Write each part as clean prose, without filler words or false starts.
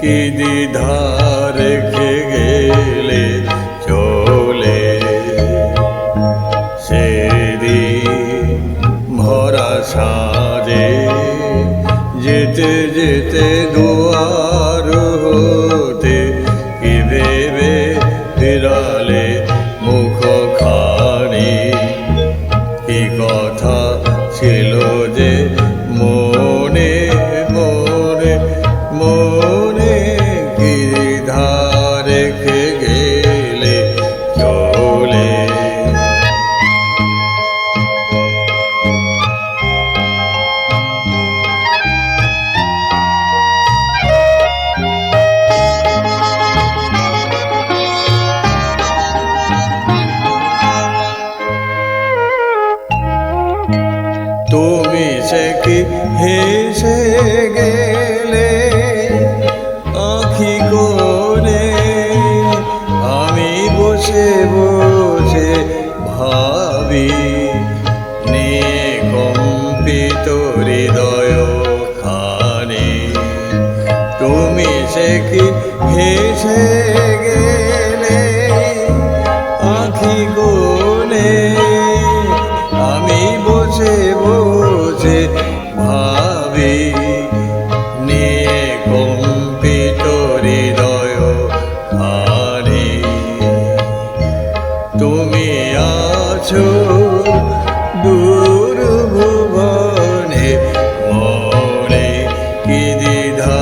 কি দ্বিধা রেখে গেলে চলে সেদিন ভরা সাজে যেতে যেতে দুয়ার হতে কি ভেবে ফিরালে মুখখানি কি কথা ছিল যে মনে মনে মনে কি ধার রেখে গেলে চলে তুমি সে কি হেসে গেলে আঁখি কোণে আমি বসে বসে ভাবি নিয়ে কম্পিত হৃদয় খানি তুমি সে কি হেসে গেলে আঁখি কোণে আমি বসে বসে ভাবি নিয়ে কম্পিত হৃদয় খানি তুমি আছো দূর ভুবনে মনে কি দ্বিধা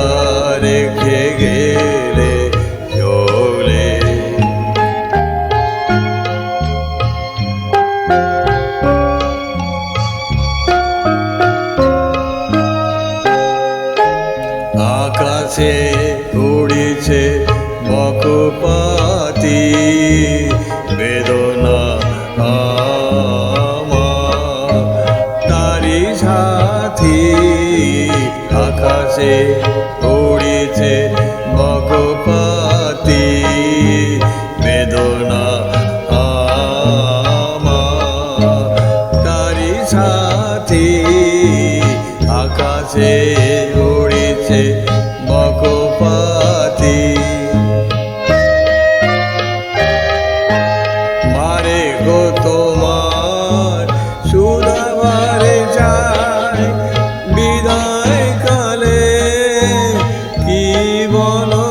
রেখে গেলে চলে আকাশে উড়িছে বকপাতি বেদনা আমার তারি সাথী আকাশে উড়িছে বকপাতি বেদনা আমার তারি সাথী আকাশে উড়িছে বকপাতি মারে গো তোমার সুধাবারে যায় বিদায় কালে কি বলো